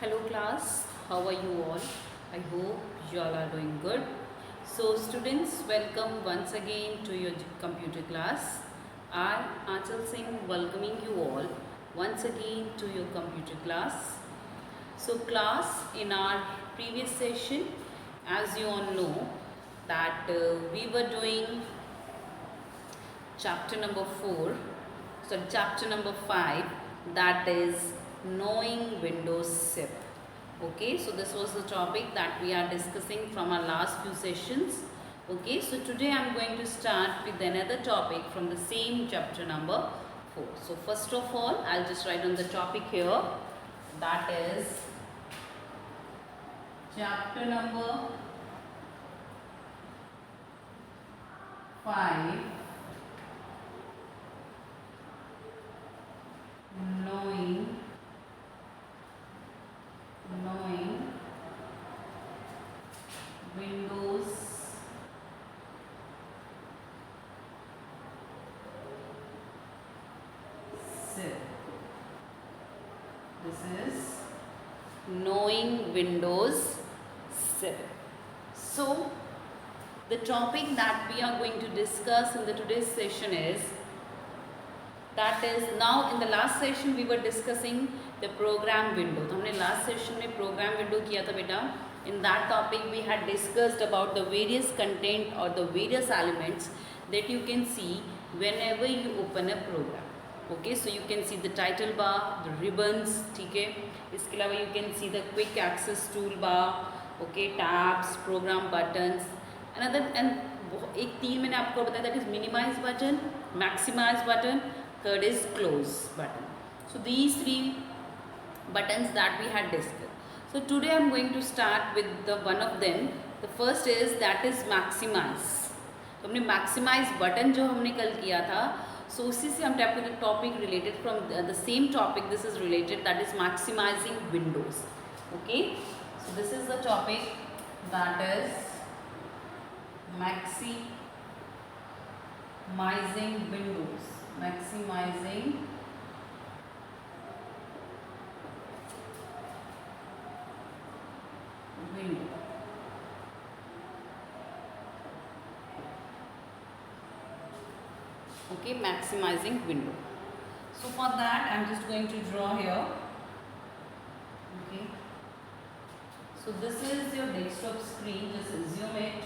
Hello class, how are you all? I hope you all are doing good. So students, welcome once again to your computer class. I, Achal Singh, welcoming you all once again to your computer class. So class, in our previous session, as you all know, that we were doing chapter number 4, so chapter number 5, that is knowing Windows SIP. Okay, so this was the topic that we are discussing from our last few sessions. Okay, so today I am going to start with another topic from the same chapter number 4. So first of all, I'll just write on the topic here, that is chapter number 5, knowing Windows SIP. This is knowing Windows SIP. So the topic that we are going to discuss in the today's session is, that is, now in the last session we were discussing the program window. तो हमने last session में program window किया था बेटा. In that topic we had discussed about the various content or the various elements that you can see whenever you open a program. Okay, so you can see the title bar, the ribbons, ठीक है. इसके अलावा you can see the quick access toolbar, okay, tabs, program buttons. Another and एक तीन मैंने आपको बताया, that is minimize button, maximize button, third is close button. So these three buttons that we had discussed. So today I am going to start with the one of them. The first is, that is maximize. तो हमने maximize button जो हमने कल किया था, so उसी से हम topic related from the same topic, this is related, that is maximizing windows. Okay, so this is the topic, that is maximizing windows. Maximizing window. Okay, maximizing window. So for that I am just going to draw here. Okay, so this is your desktop screen. Just assume it.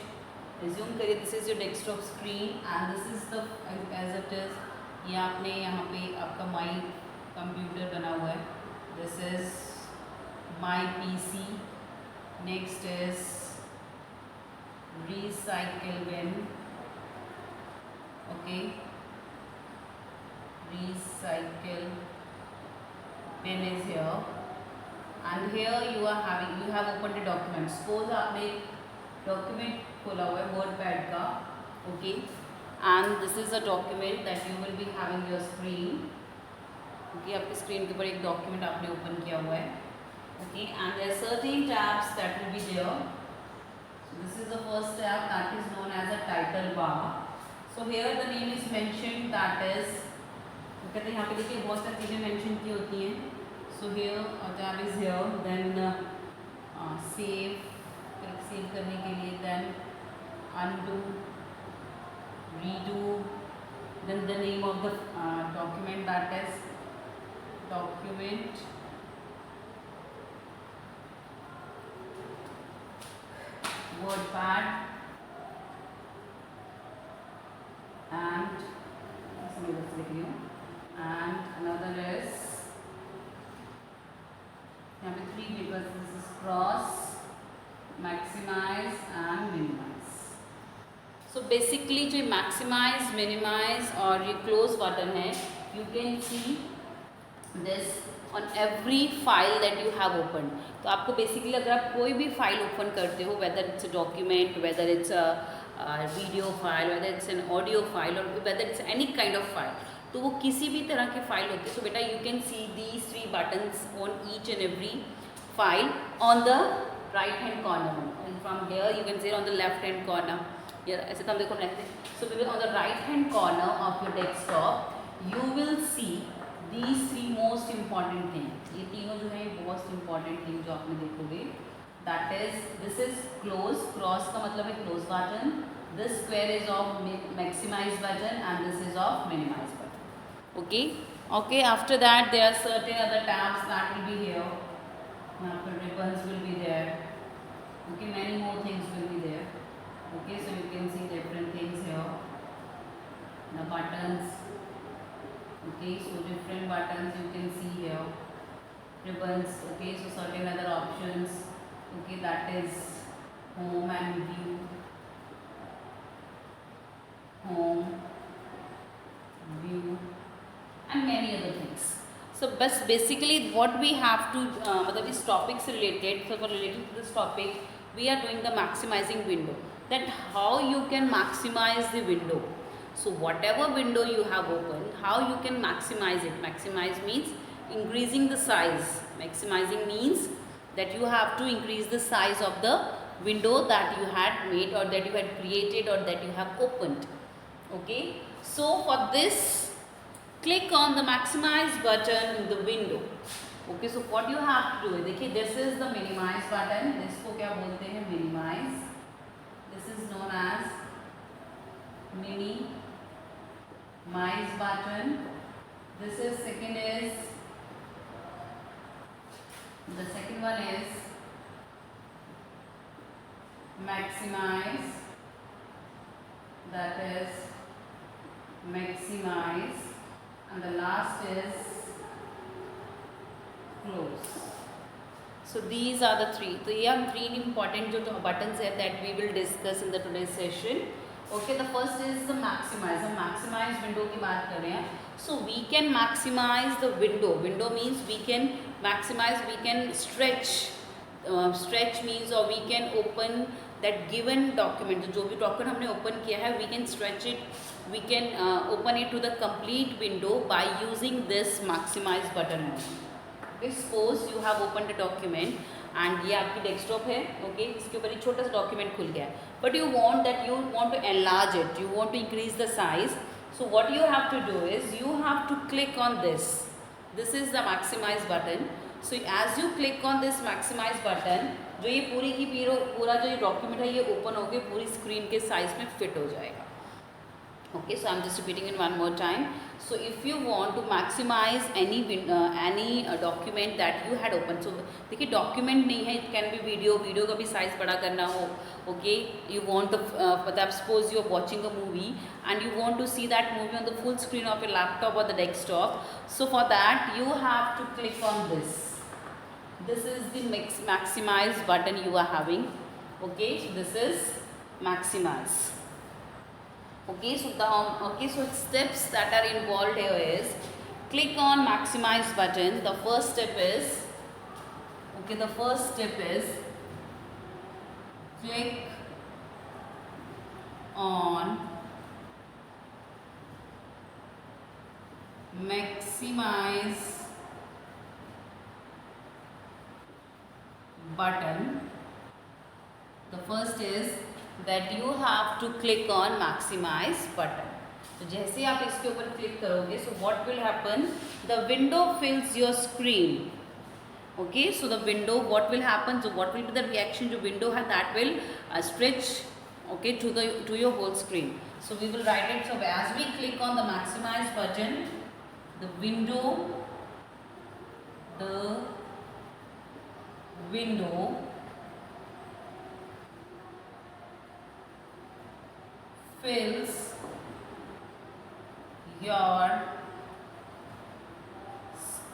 Assume करिए this is your desktop screen and this is the as it is. ये आपने यहाँ पे आपका my computer बना हुआ है. This is my PC. Next is recycle bin. Okay, recycle bin is here, and here you have opened a document. Suppose आपने document खोला हुआ है WordPad का. Okay, and this is a document that you will be having your screen. Okay, आपकी screen के ऊपर एक document आपने open किया हुआ है. Okay, and there are certain tabs that will be there. So this is the first tab, that is known as a title bar. So here the name is mentioned, that is, कहते हैं यहाँ पे देखिए बहुत सारी चीज़ें mention की होती हैं. So here a tab is here, then save करने के लिए, then undo, redo, then the name of the document, that is document WordPad, and another is यहाँ पे 3 because this is cross, maximize and minimize. So basically जो maximize, minimize और ये close button है, you can see this on every file that you have opened. तो आपको basically अगर आप कोई भी file open करते हो, whether it's a document, whether it's a video file, whether it's an audio file, or whether it's any kind of file, तो वो किसी भी तरह के फाइल होते हैं. So बेटा you can see these 3 buttons on each and every file on the right hand corner, and from here you can see on the left hand corner. ऐसे तो हम देखो ऐसे. So on the right hand corner of your desktop you will see these 3 most important things. ये तीनों जो है बहुत इंपॉर्टेंट थिंग जो आपने देखोगे, that is this is close, cross का मतलब है close button, this square is of maximize button and this is of minimise button. Okay, after that there are certain other tabs that will be here. यहाँ पर ribbons will be there. Okay, many more things will be there. Okay, so you can see different things here. The buttons. Okay, so different buttons you can see here. Ribbons. Okay, so certain other options. Okay, that is home and view. Home, view, and many other things. So basically what we have to मतलब इस topic से related, so for related to this topic we are doing the maximizing window, that how you can maximize the window. So whatever window you have opened, how you can maximize it. Maximize means increasing the size. Maximizing means that you have to increase the size of the window that you had made or that you had created or that you have opened. Okay, so for this click on the maximize button in the window. Okay, so what you have to do, देखिए this is the minimize button, इसको क्या बोलते हैं minimize, this is known as minimize button. This is second one is maximize, that is maximize, and the last is close. So these are the three. So ये हम three important जो buttons है that we will discuss in the today's session. Okay, the first is the maximize. हम maximize window की बात कर रहे हैं. So we can maximize the window. Window means we can maximize, we can stretch. Stretch means or we can open that given document. जो भी document हमने open किया है, we can stretch it. We can open it to the complete window by using this maximize button. Okay, suppose you have opened a document and ये आपकी desktop है. Okay, इसके ऊपर एक छोटा सा document खुल गया है. But you want to enlarge it. You want to increase the size. So what you have to do is you have to click on this. This is the maximize button. So as you click on this maximize button, जो ये पूरा जो ये document है ये open होके पूरी screen के size में fit हो जाएगा. Okay, so I'm just repeating it one more time. So if you want to maximize any document that you had opened, so देखिए document नहीं है, it can be video का भी size बड़ा करना हो. Okay, you want to suppose you are watching a movie and you want to see that movie on the full screen of your laptop or the desktop. So for that you have to click on this. This is the maximize button you are having. Okay, so this is maximize. Okay, so steps that are involved here is click on maximize button. The first step is click on maximize button. The first is that you have to click on maximize button. तो जैसे आप इसके ऊपर click करोगे, so what will happen? The window fills your screen. Okay, so the window, what will happen? So what will be the reaction जो window है, that will stretch, okay, to your whole screen. So we will write it. So as we click on the maximize button, the window fills your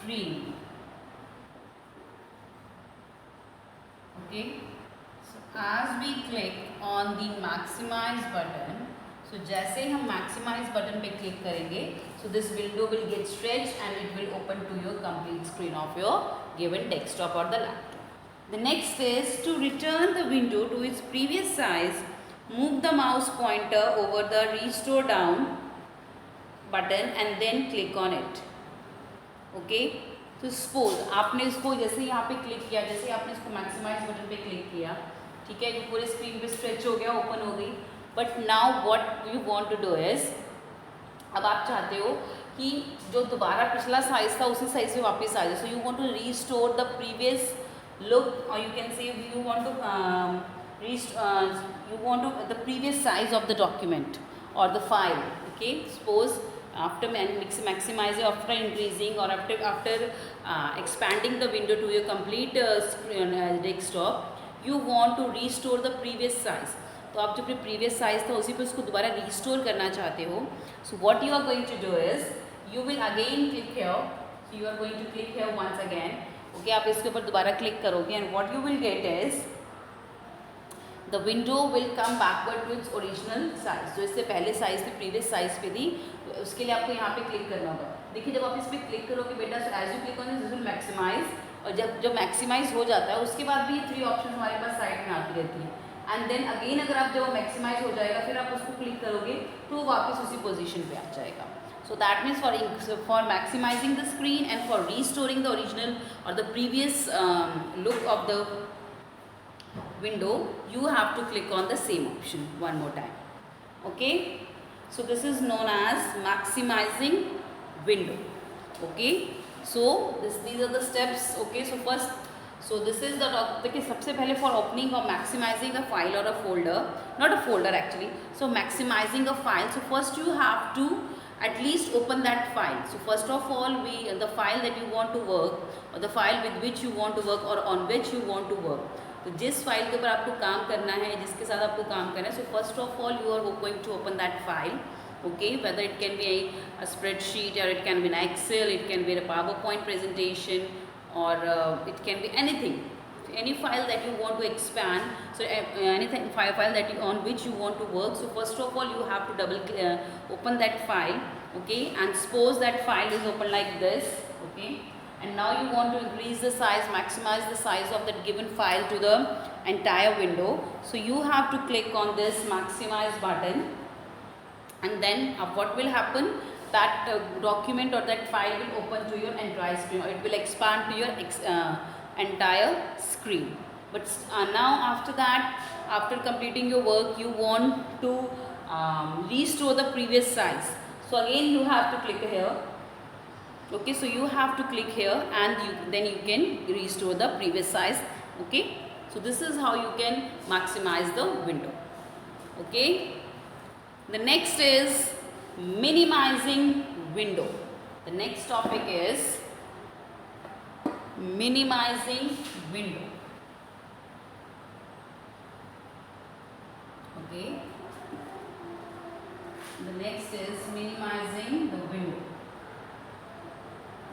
screen. Okay, so as we click on the maximize button, so जैसे हम maximize button पे click करेंगे, so this window will get stretched and it will open to your complete screen of your given desktop or the laptop. The next is to return the window to its previous size. Move the mouse pointer over the restore down button and then click on it. Okay, so suppose आपने इसको जैसे यहाँ पे click किया, जैसे आपने इसको maximize button पे क्लिक किया, ठीक है, ये पूरे स्क्रीन पे स्ट्रेच हो गया, ओपन हो गई. But now what you want to do is, अब आप चाहते हो कि जो दोबारा पिछला साइज था उसी साइज में वापस आ जाए. So you want to restore the previous look, or you can say you want to you want to the previous size of the document or the file. Okay, suppose after maximizing, after increasing, or after expanding the window to your complete desktop, you want to restore the previous size. तो आप जो अपने previous size था उसी पे उसको दोबारा restore करना चाहते हो. So what you are going to do is you will again click here. So you are going to click here once again. Okay, आप इसके ऊपर दोबारा क्लिक करोगे and what you will get is the window will come backward to its original size. जो इससे पहले size थी, previous size पे थी, उसके लिए आपको यहाँ पे क्लिक करना होगा. देखिए जब आप इस पर क्लिक करोगे बेटा, as you click on this will maximise, और जब मैक्सिमाइज हो जाता है उसके बाद भी ये 3 ऑप्शन हमारे पास साइड में आती रहती है. एंड देन अगेन अगर आप जब मैक्सिमाइज हो जाएगा फिर आप उसको क्लिक करोगे तो वो वापस उसी पोजीशन पे आ जाएगा. So that means for maximizing the screen and for restoring the original or the previous look of the window, you have to click on the same option one more time. Okay, so this is known as maximizing window. Okay, so these are the steps. Okay, so first, so this is the देखिए सबसे पहले for opening or maximizing a file or a folder, not a folder actually, so maximizing a file, so first you have to at least open that file. So first of all, the file that you want to work or the file with which you want to work or on which you want to work, तो जिस file के ऊपर आपको काम करना है, जिसके साथ आपको काम करना है, so first of all you are going to open that file. Okay, whether it can be a spreadsheet or it can be an Excel, it can be a PowerPoint presentation, or it can be anything, any file that you want to expand. So anything file that on which you want to work. So first of all you have to open that file. Okay, and suppose that file is open like this. Okay, and now you want to increase the size, maximize the size of that given file to the entire window. So you have to click on this maximize button, and then what will happen, that document or that file will open to your entire screen, or it will expand to your entire screen. But now after that, after completing your work, you want to restore the previous size. So again you have to click here. Okay, so you have to click here and then you can restore the previous size. Okay, so this is how you can maximize the window. Okay, the next is minimizing window. The next topic is minimizing window. Okay, the next is minimizing the window.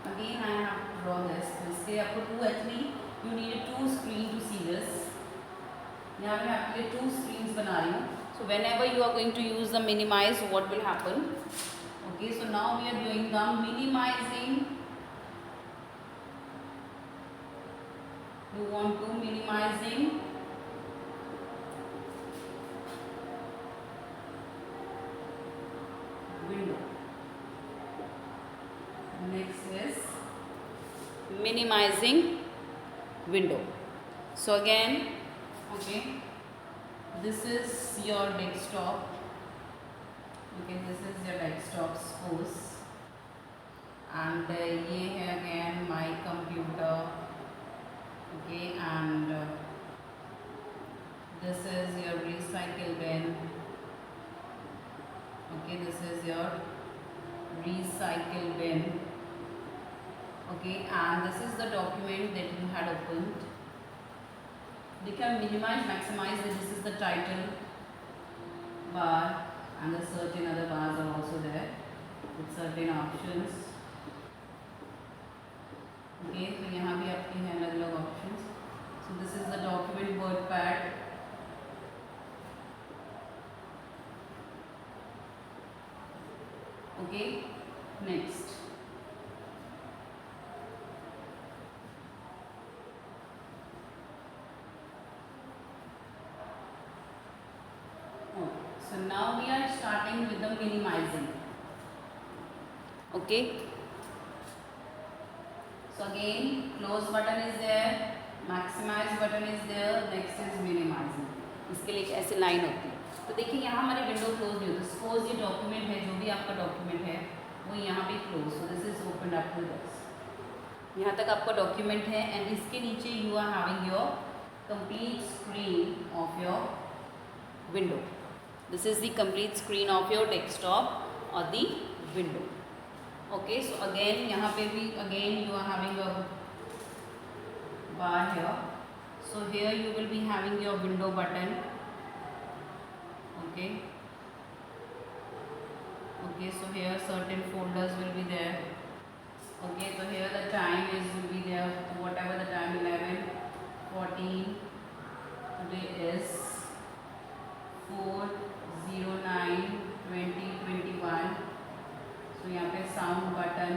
Again I have to draw this. इसके आपको 2 actually you need 2 screen to see this. यहाँ पे मैं आपके लिए 2 screens बना रही हूँ. So whenever you are going to use the minimize, what will happen? Okay, so now we are doing the minimizing. You want to minimizing window. Next is minimizing window. So again, okay, this is your desktop. Okay, this is your desktop suppose, and ये है again my computer. Okay, and this is your recycle bin. Okay, this is your recycle bin. Okay, and this is the document that you had opened. You can minimize, maximize. This is the title bar, and the certain other bars are also there with certain options. Okay, so यहाँ भी आपके हैं अलग अलग options. So this is the document WordPad. Okay, next. So now we are starting with the minimizing. Okay, so again close button is there, maximize button is there, next is minimizing. इसके लिए ऐसे line होती है. तो देखिए यहाँ हमारी window close नहीं होती. सपोज ये डॉक्यूमेंट है, जो भी आपका डॉक्यूमेंट है, वो यहाँ पे close, so this is open up to this. यहाँ तक आपका डॉक्यूमेंट है एंड इसके नीचे you are having your complete screen of your window. This is the complete screen of your desktop और the window. Okay, so again यहाँ पे भी again you are having your bar here, so here you will be having your window button. Okay, so here certain folders will be there. Okay, so here the time is will be there, whatever the time, 11:14. Today is 4/09/2021. so यहाँ पे sound button.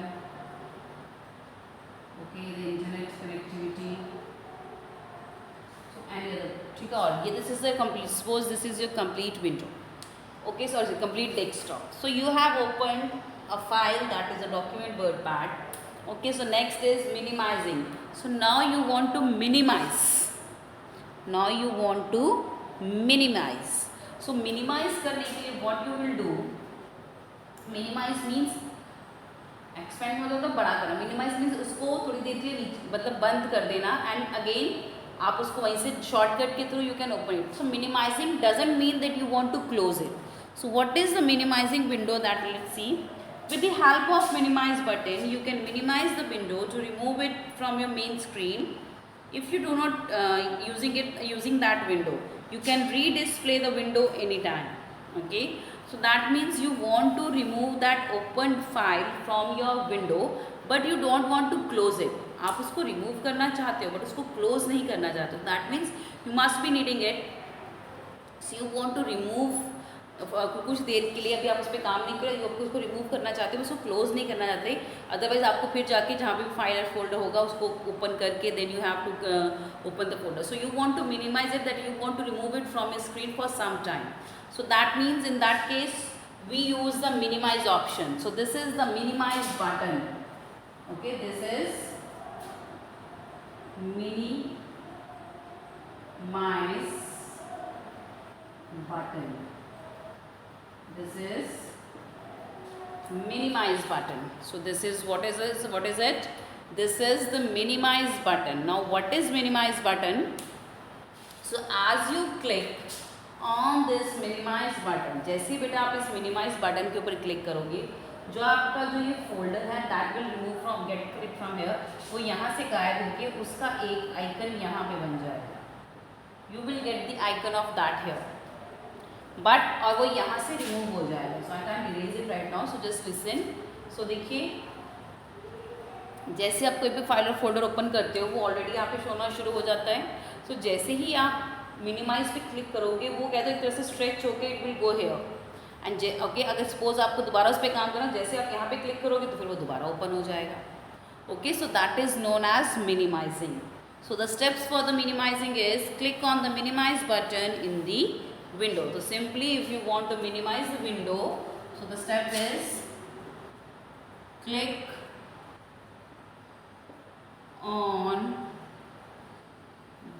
Okay, the internet connectivity, so any other, ठीक है। और ये this is the complete, suppose this is your complete window, okay, sorry, complete desktop. So you have opened a file, that is a document WordPad. Okay, so next is minimizing. So now you want to minimize, so minimize करने के लिए what you will do, minimize means expand मतलब तो बड़ा करना, minimise means उसको थोड़ी देर के लिए मतलब बंद कर देना एंड अगेन आप उसको वहीं से शॉर्टकट के through you can open it. So minimising doesn't mean that you want to close it. So what is the minimising window, that let's see. With the help of minimise button you can minimise the window to remove it from your main screen. If you do not using that window you can redisplay the window anytime. Okay, so that means you want to remove that opened file from your window but you don't want to close it. आप उसको remove करना चाहते हो but उसको close नहीं करना चाहते हो, that means you must be needing it. So you want to remove कुछ देर के लिए, अभी आप उस पर काम नहीं कर रहे, आपको उसको रिमूव करना चाहते हो, उसको क्लोज नहीं करना चाहते, अदरवाइज आपको फिर जाके जहाँ पे फाइल और फोल्डर होगा उसको ओपन करके then you have to open the folder. So you want to minimise it, that you want to remove it from your screen for some time. So that means in that case we use the minimize option. So this is the minimize button. Okay, this is minimize button. This is minimize button. So this is what is this? What is it? This is the minimize button. Now what is minimize button? So as you click on this minimize button, जैसे बेटा आप इस minimize button के ऊपर click करोगे, जो आपका जो ये फोल्डर है that will remove from get it from here, वो यहाँ से गायब होके उसका एक आइकन यहाँ पे बन जाएगा. You will get the icon of that here. But और वो यहाँ से रिमूव हो जाएगा. So I can't erase it right now. So just listen. So देखिए, जैसे आप कोई भी फाइल और फोल्डर ओपन करते हो वो ऑलरेडी यहाँ पे शोना शुरू हो जाता है. So जैसे ही आप मिनिमाइज पे क्लिक करोगे वो कहते हैं एक तरह से स्ट्रेच होके it will go here and okay. अगर सपोज आपको दोबारा उस पर काम करना, जैसे आप यहाँ पे क्लिक करोगे तो फिर वो दोबारा ओपन हो जाएगा. Okay, so that is known as minimising. So the steps for the minimising is click on the minimise button in the window. So simply if you want to minimize the window, so the step is click on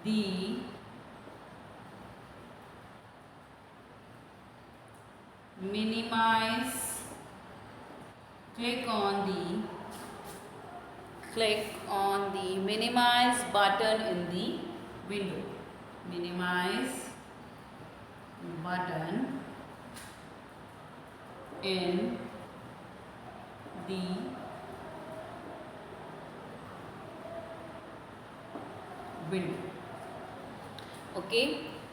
the minimize, click on the minimize button in the window. Minimize button in the window. Okay,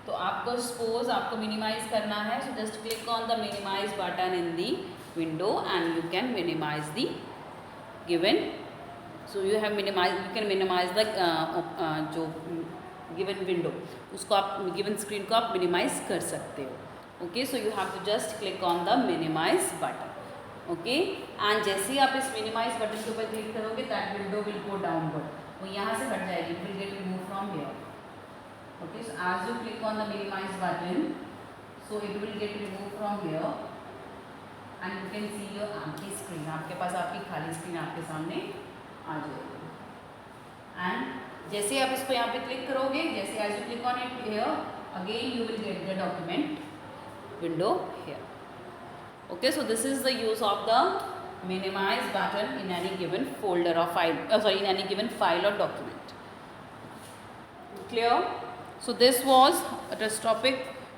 तो आपको suppose आपको minimise करना है, so just click on the minimise button in the window and you can minimise the given. So you have minimise, you can minimise the जो given window, उसको आप given screen को आप मिनिमाइज कर सकते हो. Okay, so you have to just click on the minimise button. Okay, and जैसे ही आप इस मिनिमाइज बटन के ऊपर क्लिक करोगे that window will go downward, वो यहाँ से हट जाएगी, it will get remove from here. Okay, so as you click on the minimize button, so it will get removed from here and you can see your empty screen. आपके पास आपकी खाली screen आपके सामने आ जाएगी. एंड जैसे आप इसको यहाँ पे क्लिक करोगे, जैसे as you click on it here, again you will get the document window here. Okay, so this is the use of the minimize button in any given folder or file, in any given file or document. Clear? So this was this topic,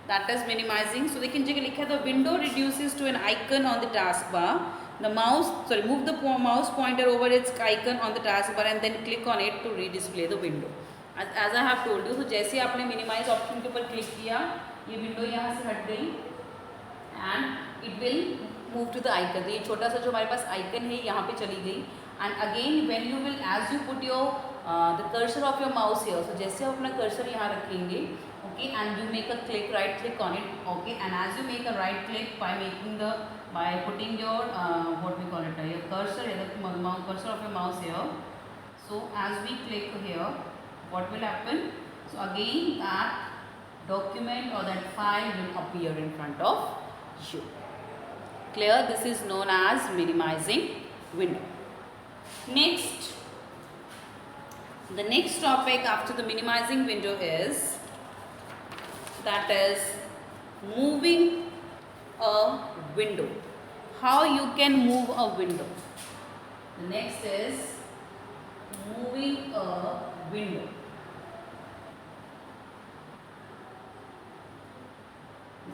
that is minimizing. So देखिए जगह लिखा है the window reduces to an icon on the taskbar. The mouse, move the mouse pointer over its icon on the taskbar and then click on it to redisplay the window. As I have told you, so जैसे आपने minimize option के ऊपर click किया, ये window यहाँ से हट गई and it will move to the icon. तो ये छोटा सा जो हमारे पास icon है यहाँ पे चली गई. And again when you will, as you put your the cursor of your mouse here, so जैसे आप अपना cursor यहाँ रखेंगे, okay, and you make a click, right click on it, okay, and as you make a right click by putting your what we call it, your cursor, the cursor of your mouse here. So as we click here, what will happen? So again that document or that file will appear in front of you. Clear? This is known as minimizing window. Next, the next topic after the minimizing window is, that is moving a window. How you can move a window? The next is moving a window.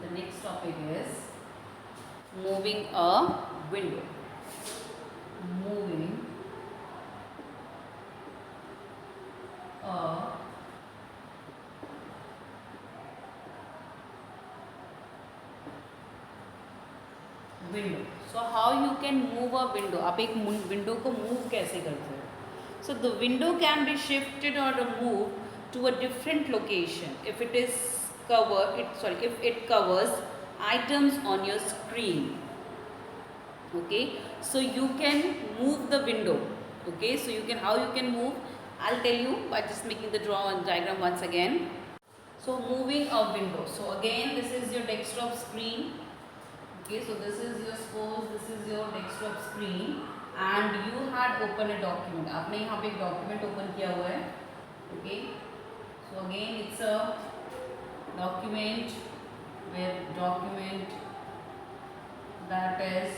The next topic is moving a window. Moving a window. So how you can move a window? आप एक window को move कैसे करते हो? So the window can be shifted or moved to a different location if it is if it covers items on your screen. Okay, so you can move the window. Okay, so you can, how you can move, I'll tell you by just making the diagram once again. So moving a window. So again this is your desktop screen. Okay, so this is your, suppose this is your desktop screen and you had opened a document. आपने यहाँ पे एक document open किया हुआ है. Okay, so again it's a document where document that is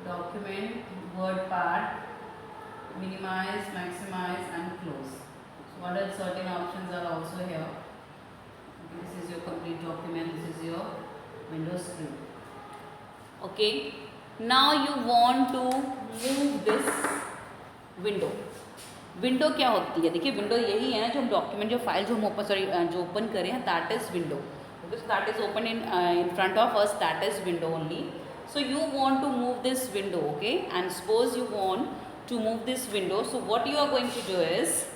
document word pad, minimize, maximize and close. So what are certain options are also here. Okay, this is your complete document, this is your Windows screen. Okay, now you want to move this window. Window क्या होती है? देखिए window यही है ना, जो हम document, जो फाइल जो हम ओपन करें हैं, that is window. Because that is open in front of us, that is window only. So you want to move this window. Okay, and suppose you want to move this window. So what you are going to do is,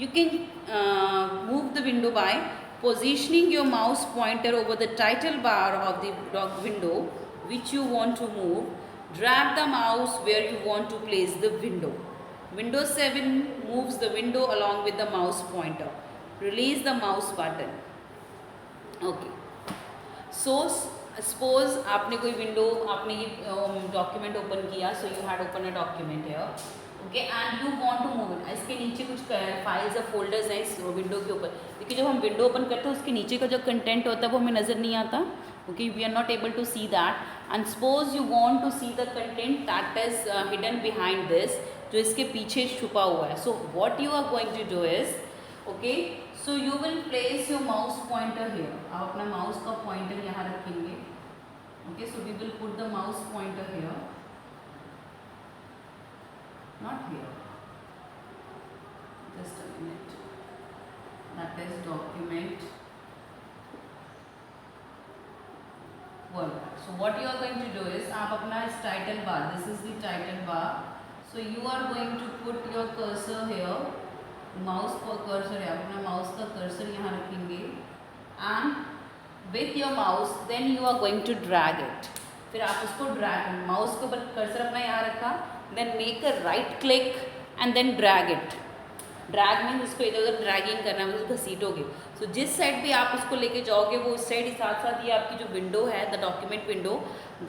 you can move the window by positioning your mouse pointer over the title bar of the window which you want to move. Drag the mouse where you want to place the window. Windows 7 moves the window along with the mouse pointer. Release the mouse button. Okay. So suppose आपने कोई window, आपने ये document open किया. So you had opened a document here. Okay, and you want to move it. इसके नीचे कुछ files या folders हैं इस विंडो के ऊपर. देखिए जब हम विंडो ओपन करते हैं उसके नीचे का जो कंटेंट होता है वो हमें नज़र नहीं आता. Okay, we are not able to see that. And suppose you want to see the content that is hidden behind this, जो इसके पीछे छुपा हुआ है. So what you are going to do is, okay, so you will place your mouse pointer here. आप अपना mouse का pointer यहाँ रखेंगे. Okay, so we will put the mouse pointer here, not here, just a minute, that is document word. So what you are going to do is, आप अपना इस title bar, this is the title bar, so you are going to put your cursor here, mouse पर cursor है, अपना mouse का cursor यहाँ रखेंगे and with your mouse then you are going to drag it. फिर आप उसको drag, mouse के ऊपर cursor अपना यहाँ रखा, then make a right click and then drag it. Drag means उसको इधर उधर ड्रैगिंग करना है, उसको घसीटोगे. सो जिस साइड पे आप उसको लेके जाओगे वो उस साइड ही साथ साथ ये आपकी जो विंडो है, the document window,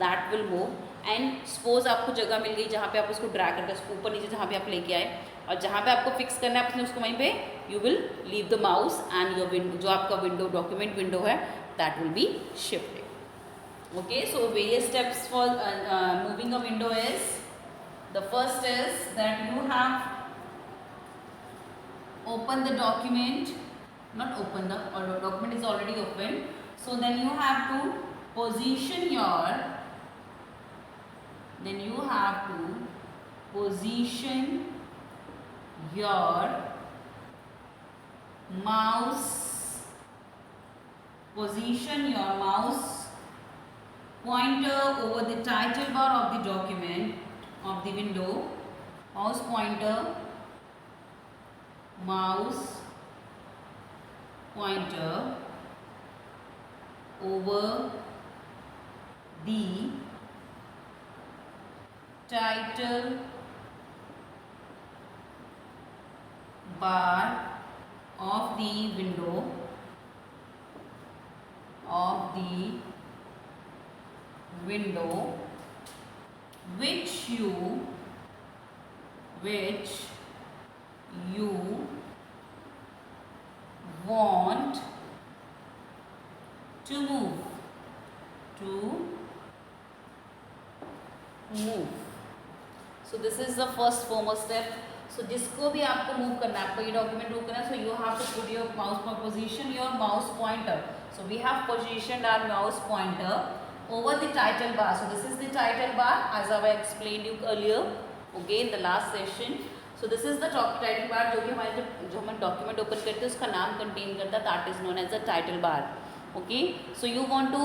that will move. And suppose आपको जगह मिल गई जहाँ पे आप उसको ड्रैग करके उसको ऊपर नीचे जहाँ पे आप लेके आए, और जहाँ पे आपको फिक्स करना है आपने उसको वहीं पे you will leave the mouse and your window, जो आपका विंडो डॉक्यूमेंट विंडो है, that will be shifted. Okay, so various steps for moving a window is, the first is that you have open the document, not open the, or document is already open. So then you have to position your, your mouse, pointer over the title bar of the document of the window, mouse pointer over the title bar of the window which you want to move. So this is the first foremost step. So जिसको भी आपको move करना है, आपको ये document move करना है, so you have to put your position your mouse pointer. So we have positioned our mouse pointer over the title bar. So this is the title bar as I explained you earlier, okay, in the last session. So this is the title bar जो कि हमारे जो हम document open करते हैं उसका नाम contain करता है, that is known as the title bar. Okay, so you want to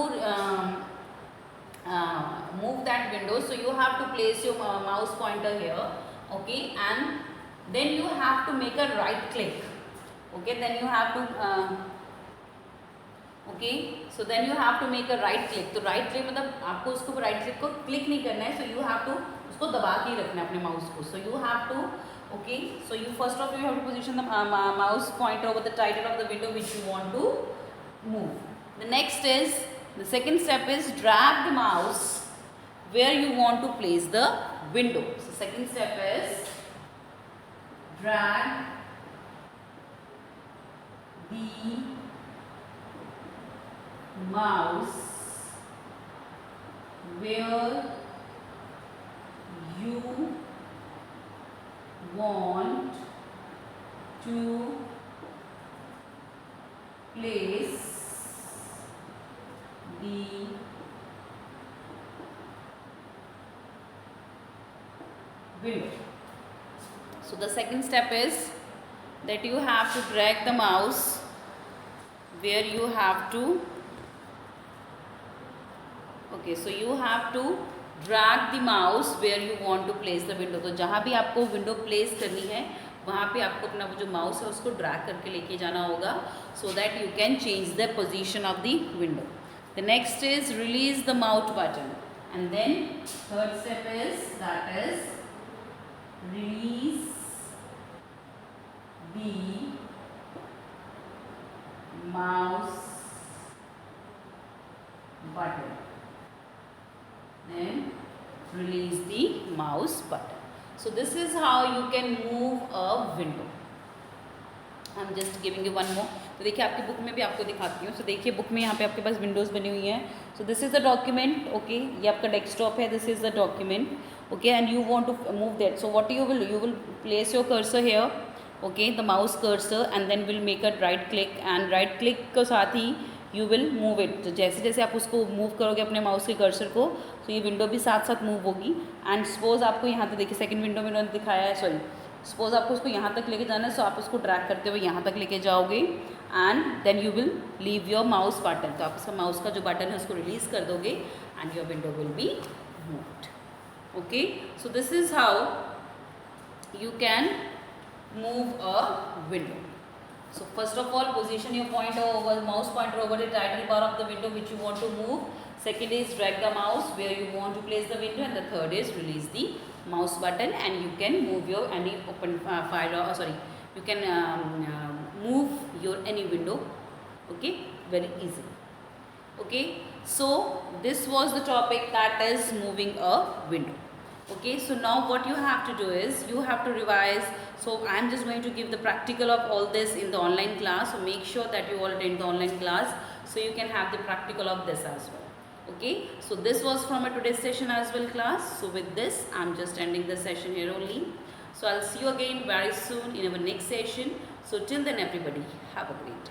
move that window, so you have to place your mouse pointer here, okay, and then you have to make a right click. Okay, then you have to okay, so then you have to make a right click. तो right click मतलब आपको उसको right click को click नहीं करना है, so you have to उसको दबा के ही रखना है अपने mouse को. So you have to, okay, so you first of all you have to position the mouse pointer over the title of the window which you want to move. The next is, the second step is drag the mouse where you want to place the window. So second step is drag the mouse where you want to place the window. So the second step is that you have to drag the mouse where you have to, okay, so you have to drag the mouse where you want to place the window. तो जहाँ भी आपको window place करनी है वहाँ पे आपको अपना वो जो माउस है उसको ड्रैग करके लेके जाना होगा, so that you can change the position of the window. The next is release the mouse button, and then third step is, that is release the mouse button. Then release the mouse button. So this is how you can move a window. I am just giving you one more. तो देखिए आपकी book में भी आपको दिखाती हूँ. So देखिए book में यहाँ पे आपके पास विंडोज़ बनी हुई हैं. So this is the document, okay, ये आपका डेस्कटॉप है, this is the document, okay, and you want to move that. So what you will place your cursor here, okay, the mouse cursor, and then will make a right click, and right click के साथ ही you will move it. तो जैसे जैसे आप उसको move करोगे अपने mouse के कर्सर को, तो ये विंडो भी साथ साथ मूव होगी. एंड सपोज आपको यहाँ तक, देखिए सेकंड विंडो में उन्होंने दिखाया है, सॉरी, सपोज आपको उसको यहाँ तक लेके जाना है, सो आप उसको ड्रैग करते हुए यहाँ तक लेके जाओगे, and then you will leave your mouse button. तो आप उसका माउस का जो बटन है उसको रिलीज़ कर दोगे and your window will be moved. Okay, so this is how you can move a window. So first of all, position your mouse pointer over the title bar of the window which you want to move. Second is drag the mouse where you want to place the window, and the third is release the mouse button, and you can move your any open file, or sorry, you can move your any window, okay, very easily. Okay, so this was the topic, that is moving a window. Okay, so now what you have to do is you have to revise. So I am just going to give the practical of all this in the online class, so make sure that you all attend the online class so you can have the practical of this as well. Okay, so this was from a today's session as well, class. So with this, I'm just ending the session here only. So I'll see you again very soon in our next session. So till then, everybody, have a great day.